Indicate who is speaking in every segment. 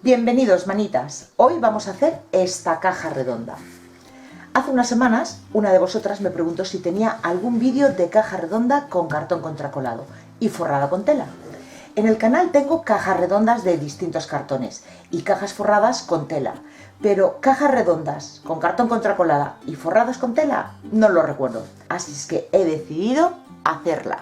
Speaker 1: Bienvenidos, manitas. Hoy vamos a hacer esta caja redonda. Hace unas semanas una de vosotras me preguntó si tenía algún vídeo de caja redonda con cartón contracolado y forrada con tela. En el canal tengo cajas redondas de distintos cartones y cajas forradas con tela, pero cajas redondas con cartón contracolada y forradas con tela no lo recuerdo, así es que he decidido hacerla.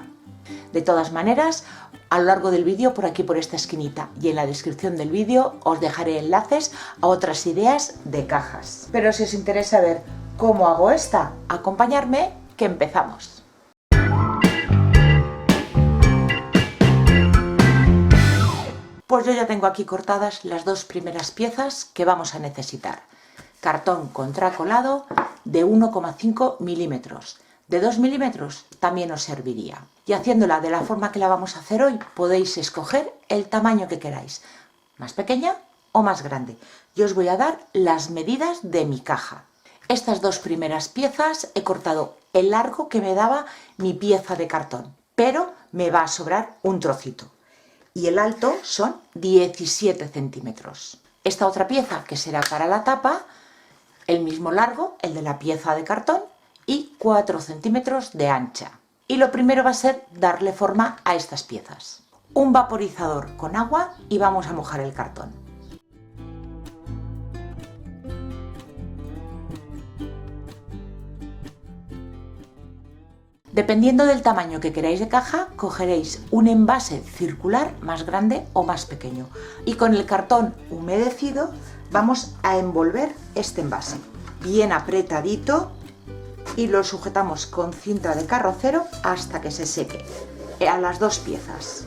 Speaker 1: De todas maneras, a lo largo del vídeo, por aquí por esta esquinita y en la descripción del vídeo, os dejaré enlaces a otras ideas de cajas. Pero si os interesa ver cómo hago esta, acompañadme que empezamos. Pues yo ya tengo aquí cortadas las dos primeras piezas que vamos a necesitar. Cartón contracolado de 1,5 milímetros. De 2 milímetros también os serviría. Y haciéndola de la forma que la vamos a hacer hoy, podéis escoger el tamaño que queráis, más pequeña o más grande. Yo os voy a dar las medidas de mi caja. Estas dos primeras piezas he cortado el largo que me daba mi pieza de cartón, pero me va a sobrar un trocito. Y el alto son 17 centímetros. Esta otra pieza, que será para la tapa, el mismo largo, el de la pieza de cartón, y 4 centímetros de ancha. Y lo primero va a ser darle forma a estas piezas. Un vaporizador con agua y vamos a mojar el cartón. Dependiendo del tamaño que queráis de caja, cogeréis un envase circular más grande o más pequeño. Y con el cartón humedecido vamos a envolver este envase bien apretadito y lo sujetamos con cinta de carrocero hasta que se seque a las dos piezas.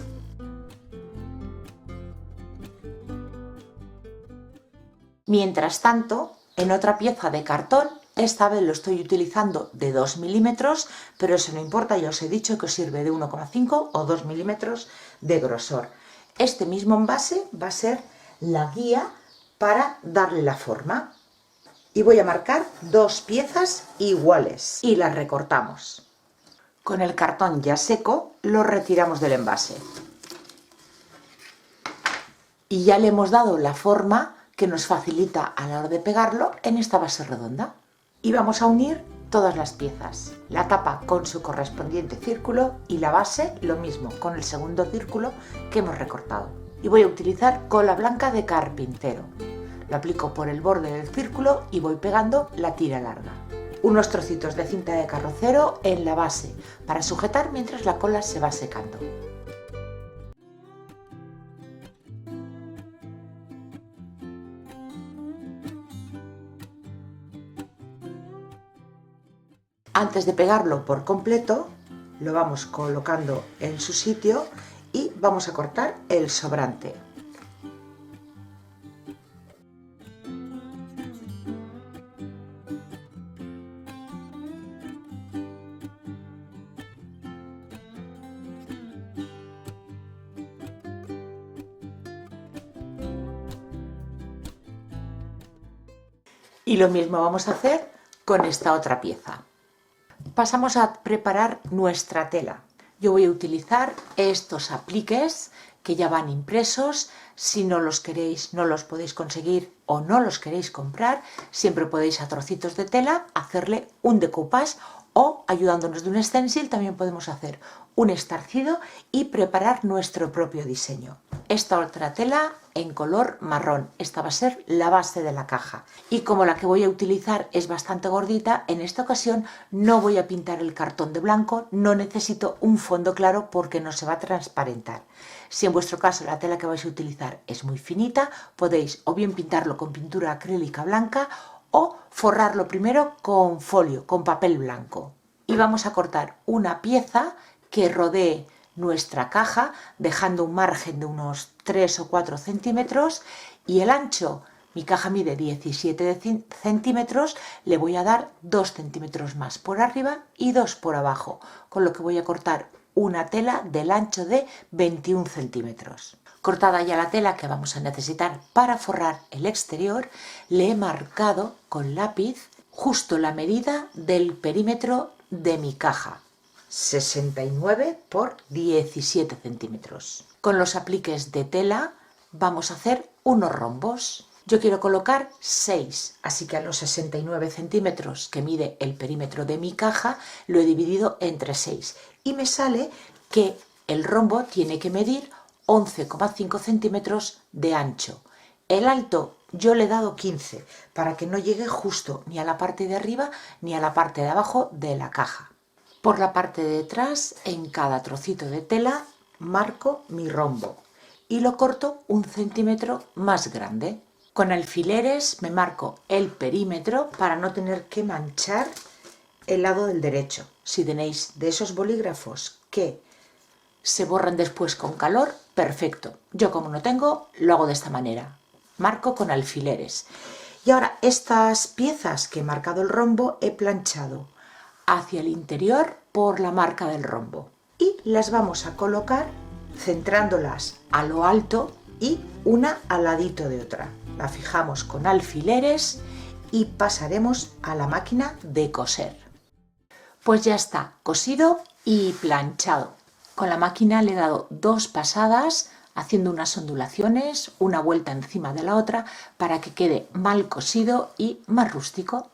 Speaker 1: Mientras tanto, en otra pieza de cartón, esta vez lo estoy utilizando de 2 milímetros, pero eso no importa, ya os he dicho que os sirve de 1,5 o 2 milímetros de grosor. Este mismo envase va a ser la guía para darle la forma. Y voy a marcar dos piezas iguales y las recortamos. Con el cartón ya seco lo retiramos del envase. Y ya le hemos dado la forma que nos facilita a la hora de pegarlo en esta base redonda. Y vamos a unir todas las piezas. La tapa con su correspondiente círculo y la base lo mismo, con el segundo círculo que hemos recortado. Y voy a utilizar cola blanca de carpintero. Lo aplico por el borde del círculo y voy pegando la tira larga. Unos trocitos de cinta de carrocero en la base para sujetar mientras la cola se va secando. Antes de pegarlo por completo, lo vamos colocando en su sitio y vamos a cortar el sobrante. Y lo mismo vamos a hacer con esta otra pieza. Pasamos a preparar nuestra tela. Yo voy a utilizar estos apliques que ya van impresos. Si no los queréis, no los podéis conseguir o no los queréis comprar, siempre podéis a trocitos de tela hacerle un decoupage o, ayudándonos de un stencil, también podemos hacer un estarcido y preparar nuestro propio diseño. Esta otra tela en color marrón, esta va a ser la base de la caja. Y como la que voy a utilizar es bastante gordita, en esta ocasión no voy a pintar el cartón de blanco, no necesito un fondo claro porque no se va a transparentar. Si en vuestro caso la tela que vais a utilizar es muy finita, podéis o bien pintarlo con pintura acrílica blanca o forrarlo primero con folio, con papel blanco. Y vamos a cortar una pieza que rodee nuestra caja, dejando un margen de unos 3 o 4 centímetros y el ancho, mi caja mide 17 centímetros, le voy a dar 2 centímetros más por arriba y 2 por abajo, con lo que voy a cortar una tela del ancho de 21 centímetros. Cortada ya la tela que vamos a necesitar para forrar el exterior, le he marcado con lápiz justo la medida del perímetro de mi caja. 69 por 17 centímetros. Con los apliques de tela vamos a hacer unos rombos. Yo quiero colocar 6, así que a los 69 centímetros que mide el perímetro de mi caja lo he dividido entre 6 y me sale que el rombo tiene que medir 11,5 centímetros de ancho. El alto yo le he dado 15 para que no llegue justo ni a la parte de arriba ni a la parte de abajo de la caja. Por la parte de detrás, en cada trocito de tela, marco mi rombo y lo corto 1 centímetro más grande. Con alfileres me marco el perímetro para no tener que manchar el lado del derecho. Si tenéis de esos bolígrafos que se borran después con calor, perfecto. Yo como no tengo, lo hago de esta manera. Marco con alfileres. Y ahora estas piezas que he marcado el rombo he planchado hacia el interior por la marca del rombo. Y las vamos a colocar centrándolas a lo alto y una al ladito de otra. La fijamos con alfileres y pasaremos a la máquina de coser. Pues ya está cosido y planchado. Con la máquina le he dado 2 pasadas haciendo unas ondulaciones, una vuelta encima de la otra para que quede mal cosido y más rústico.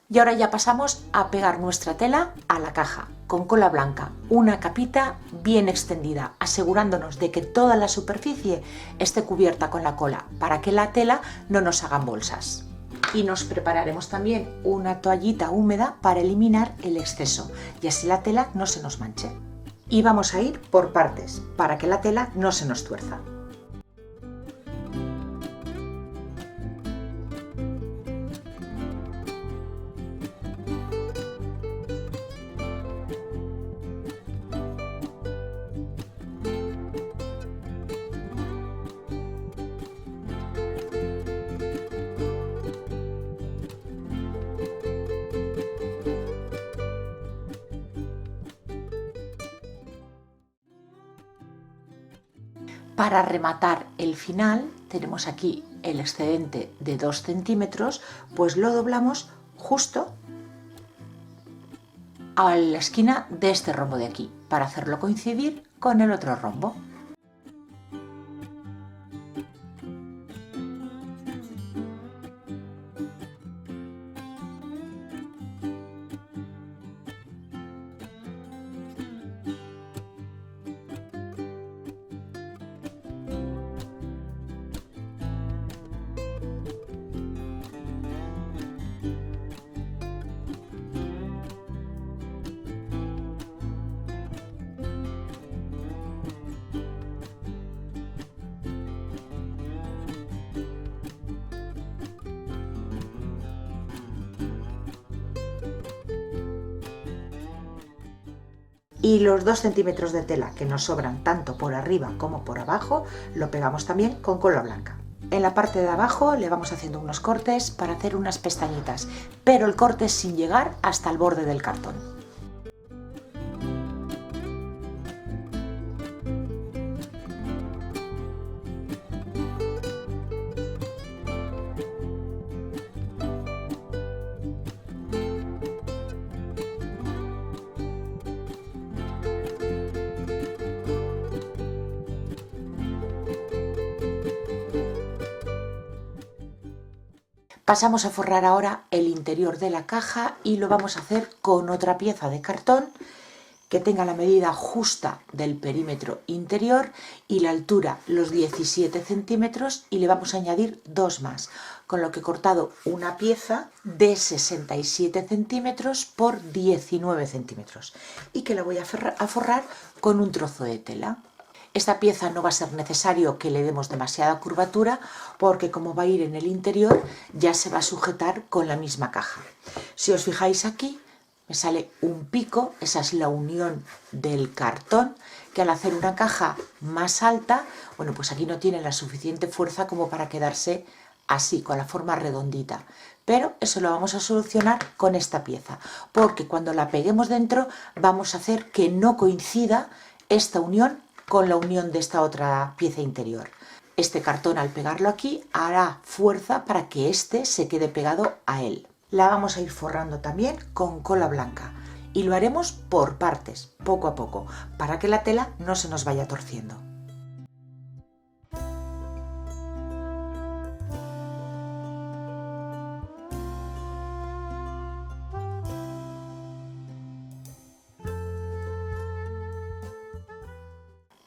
Speaker 1: Y ahora ya pasamos a pegar nuestra tela a la caja con cola blanca, una capita bien extendida, asegurándonos de que toda la superficie esté cubierta con la cola para que la tela no nos haga bolsas. Y nos prepararemos también una toallita húmeda para eliminar el exceso y así la tela no se nos manche. Y vamos a ir por partes para que la tela no se nos tuerza. Para rematar el final tenemos aquí el excedente de 2 centímetros, pues lo doblamos justo a la esquina de este rombo de aquí para hacerlo coincidir con el otro rombo. Y los 2 centímetros de tela que nos sobran tanto por arriba como por abajo lo pegamos también con cola blanca. En la parte de abajo le vamos haciendo unos cortes para hacer unas pestañitas, pero el corte es sin llegar hasta el borde del cartón. Pasamos a forrar ahora el interior de la caja y lo vamos a hacer con otra pieza de cartón que tenga la medida justa del perímetro interior y la altura los 17 centímetros y le vamos a añadir 2 más, con lo que he cortado una pieza de 67 centímetros por 19 centímetros y que la voy a forrar con un trozo de tela. Esta pieza no va a ser necesario que le demos demasiada curvatura porque como va a ir en el interior ya se va a sujetar con la misma caja. Si os fijáis aquí me sale un pico, esa es la unión del cartón que al hacer una caja más alta, bueno pues aquí no tiene la suficiente fuerza como para quedarse así con la forma redondita. Pero eso lo vamos a solucionar con esta pieza porque cuando la peguemos dentro vamos a hacer que no coincida esta unión con la unión de esta otra pieza interior. Este cartón al pegarlo aquí hará fuerza para que este se quede pegado a él. La vamos a ir forrando también con cola blanca y lo haremos por partes, poco a poco, para que la tela no se nos vaya torciendo.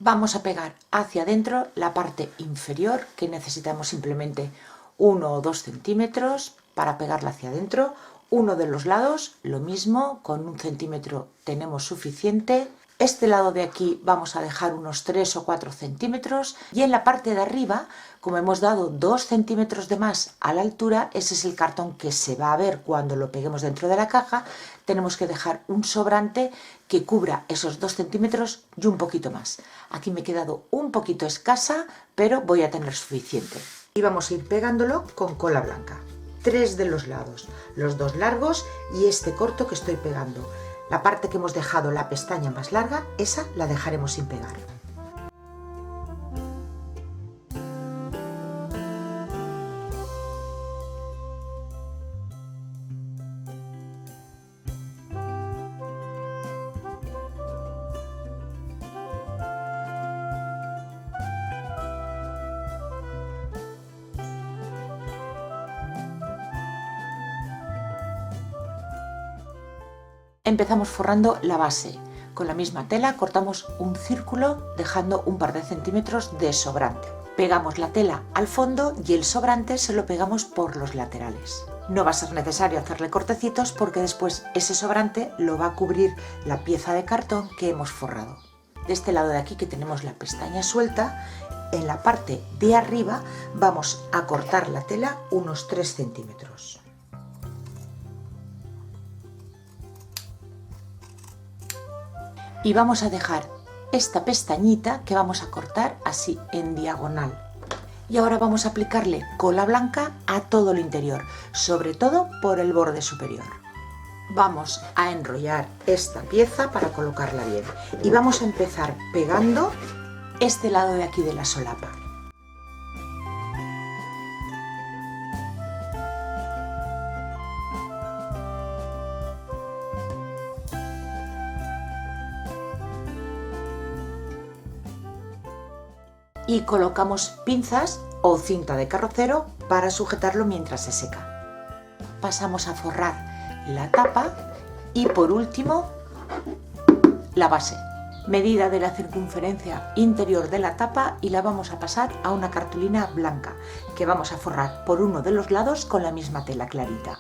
Speaker 1: Vamos a pegar hacia adentro la parte inferior, que necesitamos simplemente 1 o 2 centímetros para pegarla hacia adentro. Uno de los lados, lo mismo, con 1 centímetro tenemos suficiente. Este lado de aquí vamos a dejar unos 3 o 4 centímetros y en la parte de arriba, como hemos dado 2 centímetros de más a la altura, ese es el cartón que se va a ver cuando lo peguemos dentro de la caja. Tenemos que dejar un sobrante que cubra esos 2 centímetros y un poquito más. Aquí me he quedado un poquito escasa, pero voy a tener suficiente. Y vamos a ir pegándolo con cola blanca. 3 de los lados, los 2 largos y este corto que estoy pegando. La parte que hemos dejado la pestaña más larga, esa la dejaremos sin pegar. Empezamos forrando la base. Con la misma tela cortamos un círculo dejando un par de centímetros de sobrante. Pegamos la tela al fondo y el sobrante se lo pegamos por los laterales. No va a ser necesario hacerle cortecitos porque después ese sobrante lo va a cubrir la pieza de cartón que hemos forrado. De este lado de aquí que tenemos la pestaña suelta, en la parte de arriba vamos a cortar la tela unos 3 centímetros. Y vamos a dejar esta pestañita que vamos a cortar así en diagonal. Y ahora vamos a aplicarle cola blanca a todo el interior, sobre todo por el borde superior. Vamos a enrollar esta pieza para colocarla bien y vamos a empezar pegando este lado de aquí de la solapa. Y colocamos pinzas o cinta de carrocero para sujetarlo mientras se seca. Pasamos a forrar la tapa y por último la base. Medida de la circunferencia interior de la tapa y la vamos a pasar a una cartulina blanca que vamos a forrar por uno de los lados con la misma tela clarita.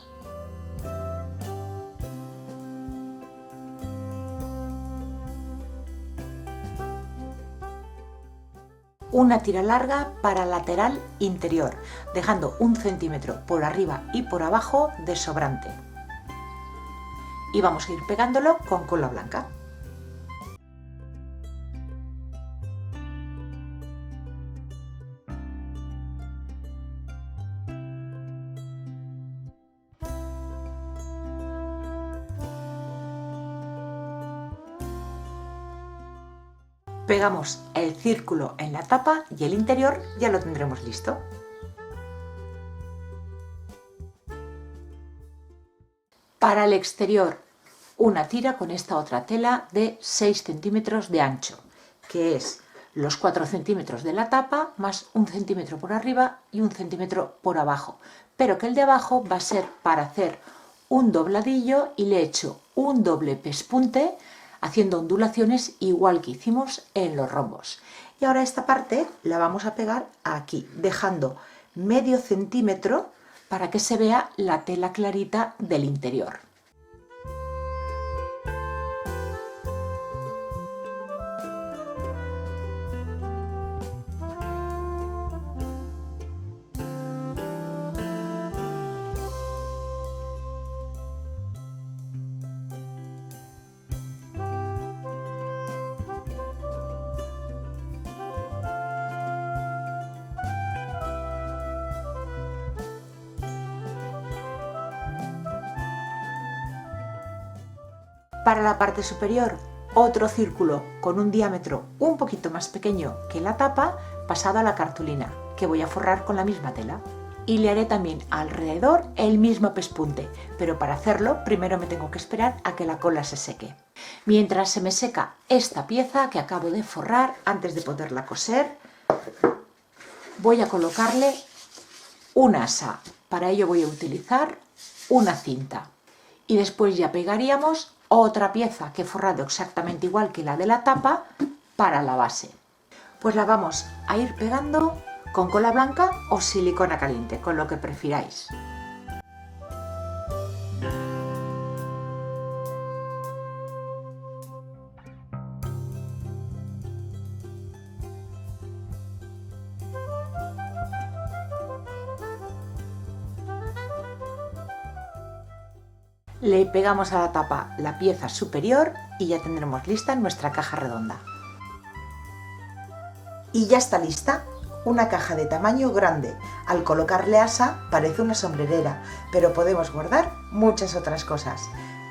Speaker 1: Una tira larga para lateral interior, dejando 1 centímetro por arriba y por abajo de sobrante. Y vamos a ir pegándolo con cola blanca. Pegamos el círculo en la tapa y el interior ya lo tendremos listo. Para el exterior, una tira con esta otra tela de 6 centímetros de ancho, que es los 4 centímetros de la tapa más 1 centímetro por arriba y 1 centímetro por abajo, pero que el de abajo va a ser para hacer un dobladillo y le he hecho un doble pespunte haciendo ondulaciones igual que hicimos en los rombos. Y ahora esta parte la vamos a pegar aquí, dejando medio centímetro para que se vea la tela clarita del interior. Para la parte superior, otro círculo con un diámetro un poquito más pequeño que la tapa, pasado a la cartulina, que voy a forrar con la misma tela. Y le haré también alrededor el mismo pespunte, pero para hacerlo primero me tengo que esperar a que la cola se seque. Mientras se me seca esta pieza que acabo de forrar, antes de poderla coser, voy a colocarle un asa. Para ello voy a utilizar una cinta. Y después ya pegaríamos otra pieza que he forrado exactamente igual que la de la tapa para la base. Pues la vamos a ir pegando con cola blanca o silicona caliente, con lo que prefiráis. Le pegamos a la tapa la pieza superior y ya tendremos lista nuestra caja redonda. Y ya está lista, una caja de tamaño grande. Al colocarle asa parece una sombrerera, pero podemos guardar muchas otras cosas.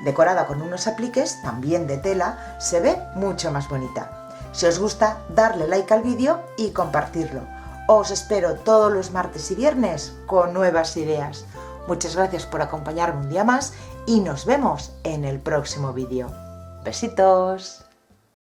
Speaker 1: Decorada con unos apliques, también de tela, se ve mucho más bonita. Si os gusta, darle like al vídeo y compartirlo. Os espero todos los martes y viernes con nuevas ideas. Muchas gracias por acompañarme un día más y nos vemos en el próximo vídeo. Besitos.